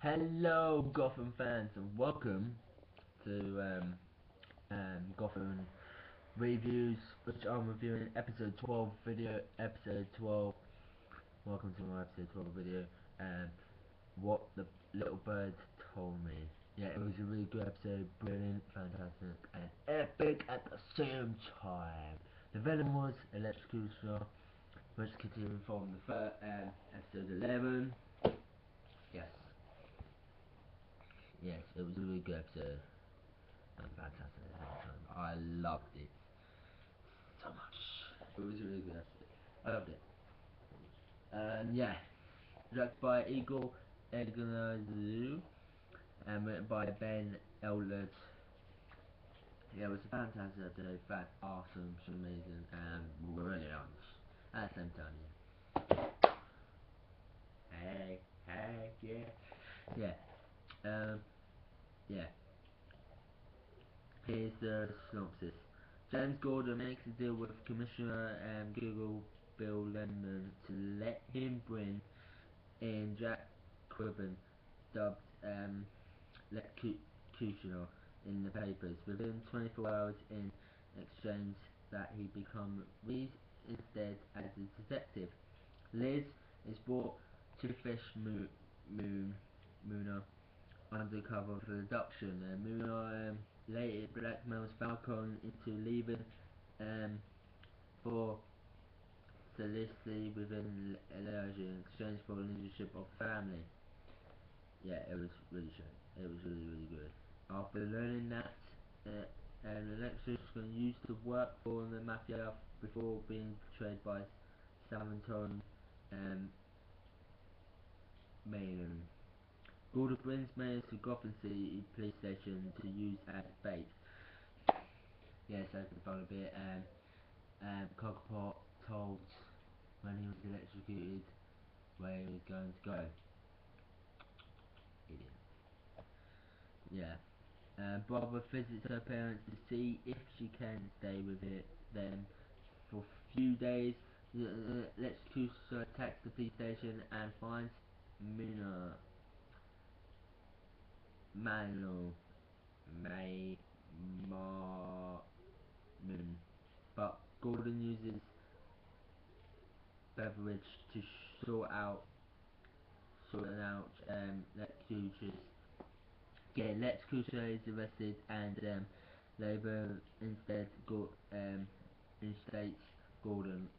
Hello, Gotham fans, and welcome to Gotham Reviews, which I'm reviewing episode 12, video episode 12. Welcome to my episode 12 video. What the little bird told me. Yeah, it was a really good episode, brilliant, fantastic, and epic at the same time. The villain was Electrocutioner, which continuing from the first episode 11. Yes. Yes, it was a really good episode. And fantastic at the same time. I loved it so much. It was a really good episode. I loved it. Yeah, directed by Eagle Egnazu and written by Ben Eldred. Yeah, it was a fantastic episode. Awesome, amazing, and brilliant at the same time. Yeah. Hey, yeah, yeah. Here's the synopsis. James Gordon makes a deal with Commissioner Google Bill Lennon to let him bring in Jack Quibbin, dubbed Lecutioner, in the papers. Within 24 hours, in exchange that he become instead as a detective. Liz is brought to Mooner undercover for abduction. Mooner later blackmails Falcon into leaving for Felicity within allergy in exchange for leadership of the family. Yeah, it was really shit. It was really good. After learning that Alexis used to work for the mafia before being betrayed by Salvatore Maynard. Gordon brings Maynard to Gotham City Police Station to use as bait. Yes, I could find a bit. Cogpot told when he was electrocuted where he was going to go. Idiot. Yeah. Barbara visits her parents to see if she can stay with them for a few days. Electrocutioner attacks the police station and finds Mina Manuel May Martin. But Gordon uses Beveridge to sort out Electrocutioner is arrested and Labour instead instates Gordon.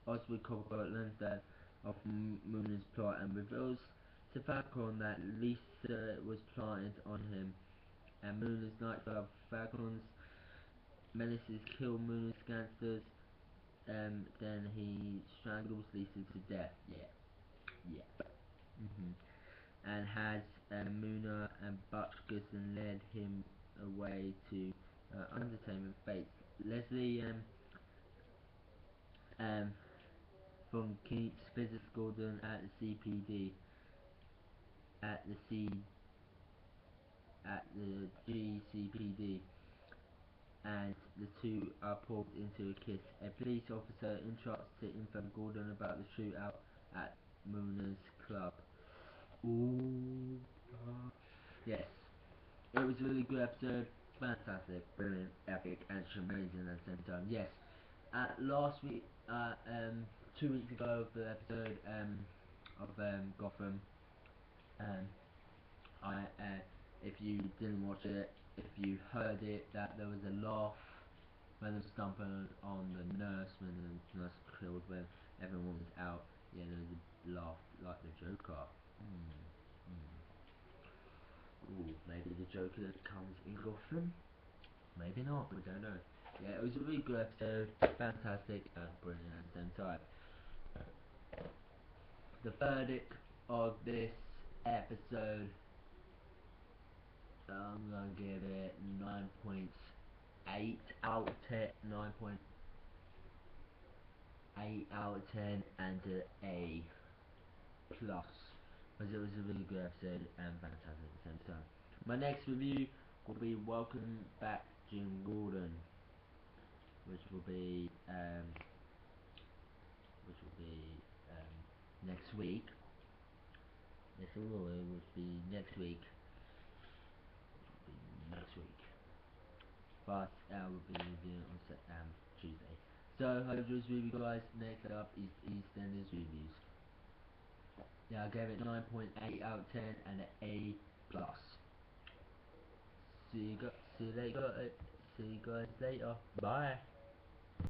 Oswald Cobblepot learns that of Mooner's plot and reveals to Falcon that Lisa was planted on him and Mooner's nightclub. Falcon's menaces kill Mooner's gangsters. Then he strangles Lisa to death. Yeah. And has Mooner and Butch Gibson led him away to entertainment fates. Leslie um, from Keats visits Gordon at the CPD at the GCPD, and the two are pulled into a kiss. A police officer entrusts to inform Gordon about the shootout at Mooner's club. Ooh, yes. It was a really good episode, fantastic, brilliant, epic, and amazing at the same time. Yes, last week, 2 weeks ago, of the episode of Gotham, I if you didn't watch it, if you heard it, that there was a laugh when they were stomping on the nurse when the nurse killed when everyone was out. Yeah, there was a laugh like the Joker. Ooh, maybe the Joker comes in Gotham? Maybe not, we don't know. Yeah, it was a really good episode, fantastic and brilliant at the same time. The verdict of this episode, I'm gonna give it 9.8 out of 10, 9.8 out of 10, and an A plus, because it was a really good episode and fantastic at the same time. My next review will be Welcome Back Jim Gordon, which will be next week. Yes, it will. It will be next week. Next week. But I will be reviewing on Tuesday. So, Hydro's review, guys. Next up is EastEnders reviews. Yeah, I gave it 9.8 out of 10 and an A plus. See you guys later. Bye.